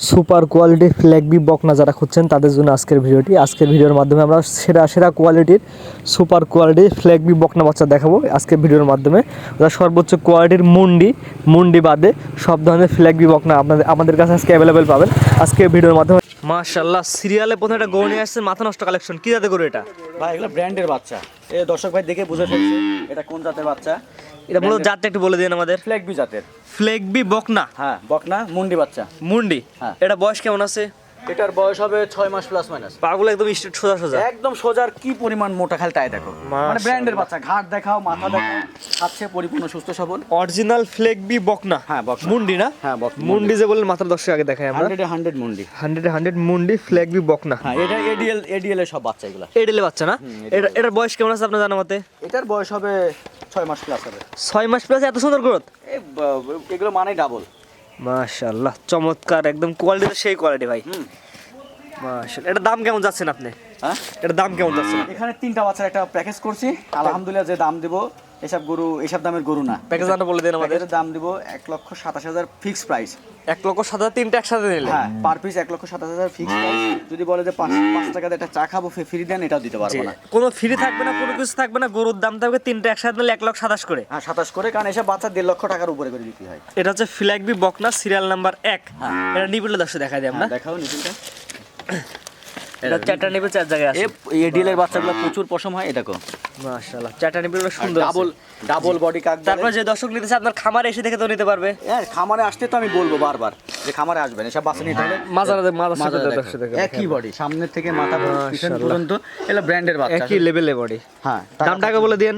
Super quality ফ্ল্যাগবি বকনা যারা খুঁজছেন তাদের জন্য আজকের ভিডিওটি। আজকের ভিডিওর মাধ্যমে আমরা সেরা সেরা কোয়ালিটির সুপার কোয়ালিটির ফ্ল্যাগবি বকনা বাচ্চা দেখাবো আজকের ভিডিওর মাধ্যমে। ওরা সর্বোচ্চ কোয়ালিটির মুন্ডি বাদে সব ধরনের ফ্ল্যাগবি বকনা আমাদের কাছে আজকে অ্যাভেলেবেল পাবেন আজকের ভিডিওর মাধ্যমে। মাশাআল্লাহ, সিরিয়ালে প্রথমে একটা গরু নিয়ে আসছে, মাথা নষ্ট কালেকশন। কি জাতের গরু এটা ভাই? এগুলো ব্র্যান্ডের বাচ্চা। এই দর্শক ভাই দেখে বুঝে ফেলছে এটা কোন জাতের বাচ্চা। এটা মূলত জাতটা একটু বলে দিন আমাদের। ফ্ল্যাগবি জাতের। ফ্ল্যাগবি বকনা? হ্যাঁ, বকনা মুন্ডি বাচ্চা। মুন্ডি। হ্যাঁ। এটা বয়স কেমন আছে? এটার বয়স হবে 6 মাস প্লাস মাইনাস। পাগুলো একদম স্ট্রেট সোজা সোজা, একদম সোজার কি পরিমাণ মোটা, খালি তাই দেখো। মানে ব্র্যান্ডের বাচ্চা, ঘাট দেখাও, মাথা দেখাও, খাচ্ছে পরিপূর্ণ সুস্থ সবল। অরিজিনাল ফ্ল্যাগবি বকনা। হ্যাঁ, বকনা মুন্ডি না? হ্যাঁ, বকনা মুন্ডি যে বলেন মাত্র 10 আগে দেখাই আমরা। 100 মুন্ডি। 100 মুন্ডি ফ্ল্যাগবি বকনা। হ্যাঁ, এটা এডিএল এর সব বাচ্চা এগুলা। এডেলে বাচ্চা না? এটার বয়স কেমন আছে আপনার জানা মতে? এটার বয়স হবে 6 মাস প্লাস হবে। 6 মাস প্লাস, এত সুন্দর গ্রোথ! এগুলো মানে ডাবল। মাশাআল্লাহ, চমৎকার, একদম কোয়ালিটি তো সেই কোয়ালিটি ভাই। মাশাআল্লাহ, এটার দাম কেমন যাচ্ছেন আপনি? হ্যাঁ, এটার দাম কেমন যাচ্ছে? এখানে 3টা বাচ্চার একটা প্যাকেজ করছি। আলহামদুলিল্লাহ, যে দাম দিব এসব দামের গরু না। প্যাকেজ দামটা বলে দেন আমাদের। দাম দিব 1,27,000 ফিক্স প্রাইস। 1,07,000 তিনটা একসাথে নিলে? হ্যাঁ, পার পিস 1,27,000 ফিক্স প্রাইস। যদি বলে যে 5 টাকাতে একটা চা খাবো ফ্রি দেন, এটাও দিতে পারবো না। কোনো ফ্রি থাকবে না, কোনো কিছু থাকবে না, গরুর দাম থাকবে তিনটা একসাথে নিলে 1,27,000 করে। হ্যাঁ, 27 করে, কারণ এসব বাচ্চা 1.5 লক্ষ টাকার উপরে করে বিক্রি হয়। এটা হচ্ছে ফ্ল্যাগবি বকনা, সিরিয়াল নাম্বার 1। এটা নিবিড় দর্শক দেখাই দিই আমরা। দেখাও নিপিলটা। এটা চারটা নিবিড়, চার জায়গায় আছে। এই ডিলের বাচ্চাগুলো প্রচুর পশম হয়, এটা দেখো। মাশাআল্লাহ, চারটা নিবিড় সুন্দর, ডাবল বডি কাক। তারপর যে দর্শক নিতে চায় আপনার খামারে এসে দেখে তো নিতে পারবে। হ্যাঁ, খামারে আসতে তো আমি বলবো বারবার যে খামারে আসবেন, এসব বাচ্চা নিতে হলে একই বডি, সামনের থেকে মাথা পিছন পর্যন্ত। এটা ব্র্যান্ডের বাচ্চা, একই লেভেলের বডি। হ্যাঁ, দামটাকে বলে দেন।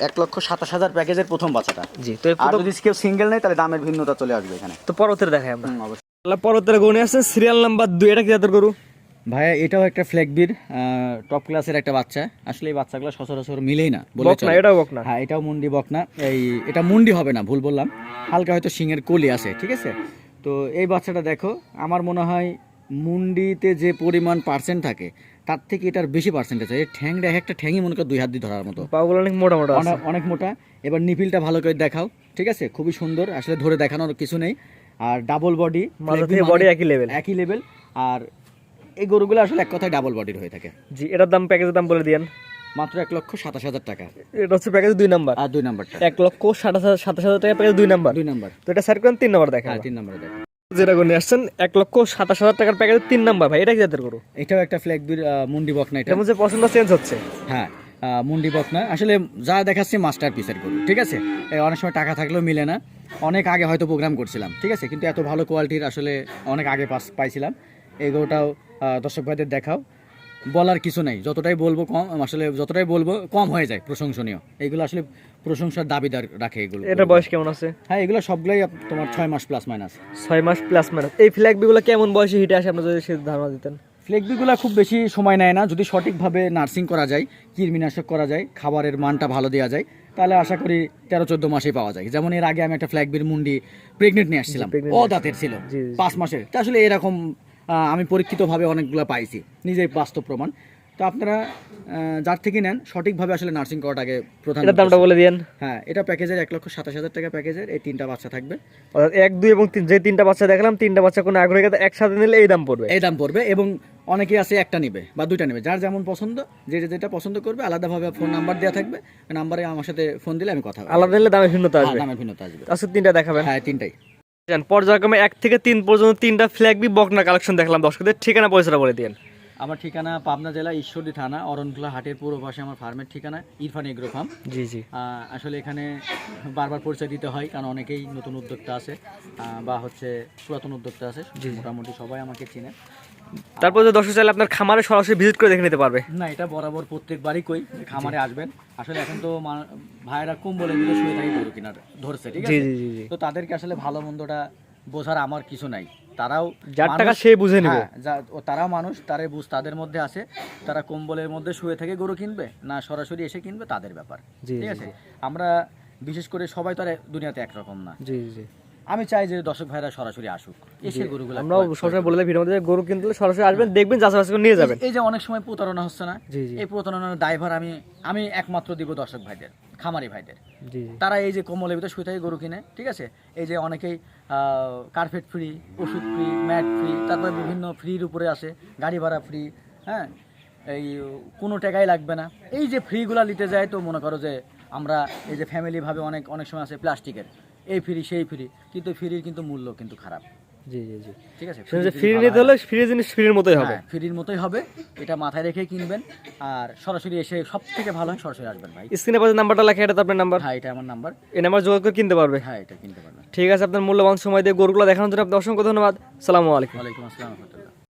1,27,000 প্যাকেজের প্রথম বাচ্চাটা। জি, তো আর যদি কেউ সিঙ্গেল নেয় তাহলে দামের ভিন্নতা চলে আসবে এখানে। তো পরবর্তীতে দেখাই আমরা। অবশ্যই। পরবর্তীতে গরু নিয়ে আসছে সিরিয়াল নাম্বার 2। এটা কি জাতের গরু ভাইয়া? এটাও একটা ফ্ল্যাগবির টপ ক্লাসের একটা বাচ্চা। আসলে এই বাচ্চাগুলো সচরাচর মিলেই না বলে বকনা? এটাও বকনা? হ্যাঁ, এটাও মুন্ডি বকনা। এটা মুন্ডি হবে না, ভুল বললাম, হালকা হয়তো শিঙের কলি আছে, ঠিক আছে। তো এই বাচ্চাটা দেখো, আমার মনে হয় মুন্ডিতে যে পরিমাণ পার্সেন্ট থাকে তার থেকে এটার বেশি পার্সেন্ট আছে। এই ঠ্যাংটা, একটা ঠ্যাংই মনে করো 2 হাত দিয়ে ধরার মতো। পাগুলো অনেক মোটা মোটা, অনেক মোটা। এবার নিপিলটা ভালো করে দেখাও, ঠিক আছে, খুবই সুন্দর, আসলে ধরে দেখানোর কিছু নেই। আর ডাবল বডি, বডি একই লেভেল। আর এই গরুগুলো আসলে এক কথায় ডাবল বডির হয়ে থাকে। জি, এটার দাম, প্যাকেজের দাম বলে দিয়েন। মাত্র 1,27,000 টাকা। এটা হচ্ছে প্যাকেজ 2 নাম্বার। আর 2 নাম্বারটা 1,27,000 টাকা প্যাকেজ 2 নাম্বার। 2 নাম্বার। তো এটা স্যার কোন 3 নাম্বার দেখেন? হ্যাঁ, 3 নাম্বারে দেখো। যেটা গরু নিয়ে আসছেন 1,27,000 টাকার প্যাকেজ 3 নাম্বার ভাই। এটা কি জাতের গরু? এটাও একটা ফ্ল্যাগবির মুন্ডি বকনা। এটা মধ্যে পছন্দ চেঞ্জ হচ্ছে। হ্যাঁ, মুন্ডি বকনা আসলে যা দেখাচ্ছি মাস্টার পিসের গরু, ঠিক আছে। অনেক সময় টাকা থাকলেও মিলে না। অনেক আগে হয়তো প্রোগ্রাম করছিলাম, ঠিক আছে, কিন্তু এত ভালো কোয়ালিটির আসলে অনেক আগে পাইছিলাম। এই গরুটাও দর্শক ভাইদের দেখাও, বলার কিছু নাই। যতটাই বলবো কম, আসলে যতটাই বলবো কম হয়ে যায়। প্রশংসনীয়, এগুলো আসলে প্রশংসার দাবিদার রাখে এগুলো। এটা বয়স কেমন আছে? হ্যাঁ, এগুলো সবগুলাই তোমার 6 মাস প্লাস মাইনাস। 6 মাস প্লাস মাইনাস। এই ফ্ল্যাগবিগুলো কেমন বয়সে হিটে আসে, আপনারা যদি সে ধারণা দিতেন? ফ্লেগবিগুলো খুব বেশি সময় নেয় না, যদি সঠিকভাবে নার্সিং করা যায়, কৃমিনাশক করা যায়, খাবারের মানটা ভালো দেওয়া যায়, তাহলে আশা করি 13-14 মাসেই পাওয়া যায়। যেমন এর আগে আমি একটা ফ্ল্যাগবির মুন্ডি প্রেগনেন্ট নিয়ে আসছিলাম, দাঁতের ছিল, 5 মাসের। তা আসলে এরকম আমি পরীক্ষিতভাবে অনেকগুলো পাইছি, নিজেই বাস্তব প্রমাণ। তো আপনারা যার থেকে নেন সঠিকভাবে আসলে নার্সিং করাটাকে প্রধান। এটার দামটা বলে দেন। হ্যাঁ, এটা প্যাকেজের 1,27,000 টাকা প্যাকেজের। এই 3টা বাচ্চা থাকবে, 1, 2 এবং 3। যে 3টা বাচ্চা দেখলাম, 3টা বাচ্চা কোনো আগ্রহী কথা একসাথে নিলে এই দাম পড়বে। এবং অনেকেই আছে একটা নেবে বা 2টা নেবে, যার যেমন পছন্দ, যেটা পছন্দ করবে। আলাদাভাবে ফোন নাম্বার দেওয়া থাকবে, নাম্বারে আমার সাথে ফোন দিলে আমি কথা বলবো। আলাদা নিলে দামের ভিন্নতা আসবে। আচ্ছা, 3টা দেখাবেন? হ্যাঁ, 3টাই। পর্যায়ক্রমে 1 থেকে 3 পর্যন্ত 3টা ফ্ল্যাগবি বকনা কালেকশন দেখলাম। দর্শকদের ঠিকানা পয়সাটা বলে দিন। আমার ঠিকানা পাবনা জেলা ঈশ্বরদী থানা, অরণখোলা হাটের পূর্ব পাশে আমার ফার্মের ঠিকানা, ইরফান এগ্রো ফার্ম। জি জি। আসলে এখানে বারবার পরিচয় দিতে হয়, কারণ অনেকেই নতুন উদ্যোক্তা আছে বা হচ্ছে পুরাতন উদ্যোক্তা আছে, মোটামুটি সবাই আমাকে চিনে। তারপর যে দর্শক চাইলে আপনার খামারে সরাসরি ভিজিট করে দেখে নিতে পারবে। না, এটা বরাবর প্রত্যেকবারই কই খামারে আসবেন। আসলে এখন তো ভাইয়েরা কম্বলে মিলে শুয়ে থাকি গরু কিনার ধরছে, ঠিক আছে। তো তাদেরকে আসলে ভালো মন্দটা বোঝার আমার কিছু নাই। তারাও যার টাকা সে বুঝে নেবে। তারাও মানুষ, তাদের মধ্যে আছে। তারা কম্বলের মধ্যে শুয়ে থেকে গরু কিনবে না সরাসরি এসে কিনবে, তাদের ব্যাপার, ঠিক আছে। আমরা বিশেষ করে সবাই তো আর দুনিয়াতে একরকম না। জি জি। আমি চাই যে দর্শক ভাইরা সরাসরি আসুক, এসে গরুগুলো আমরাও সবসময় বলে দেই ভিডিওর মধ্যে গরু কিনতে হলে সরাসরি আসবেন, দেখবেন যাচাই বাছাই করে নিয়ে যাবেন। এই যে অনেক সময় প্রতারণা হচ্ছে না, জি জি এই প্রতারণার দায়ভার আমি একমাত্র দিব দর্শক ভাইদের, খামারি ভাইদের। জি তারা এই যে কম্বলের ভিতরে শুয়ে থাকে গরু কিনে, ঠিক আছে, এই যে অনেকেই কার্পেট ফ্রি, ওষুধ ফ্রি, ম্যাট ফ্রি, তারপরে বিভিন্ন ফ্রির উপরে আসে, গাড়ি ভাড়া ফ্রি, হ্যাঁ, এই কোনো টাকাই লাগবে না, এই যে ফ্রিগুলা নিতে যায়। তো মনে করো যে আমরা এই যে ফ্যামিলিভাবে অনেক সময় আছে প্লাস্টিকের এই ফ্রি সেই ফ্রি, কিন্তু ফ্রির কিন্তু মূল্য কিন্তু খারাপ, জি জি জি ঠিক আছে। ফ্রি নিতে হলে ফ্রি জিনিস ফ্রির মতোই হবে। ফ্রির মতোই হবে, এটা মাথায় রেখে কিনবেন। আর সরাসরি এসে সব থেকে ভালো হয় সরাসরি আসবেন ভাই। স্ক্রিনে পাশে নাম্বারটা লেখা, এটা তো আপনার নাম্বার। হ্যাঁ, এটা আমার নাম্বার, এই নাম্বার যোগাযোগ করে কিনতে পারবে। হ্যাঁ এটা কিনতে পারবেন। ঠিক আছে, আপনার মূল্যবান সময় দিয়ে গরুগুলো দেখানোর জন্য আপনাকে অসংখ্য ধন্যবাদ। সালামু আলাইকুম। ওয়ালাইকুম আসসালাম রহমতুল্লাহ।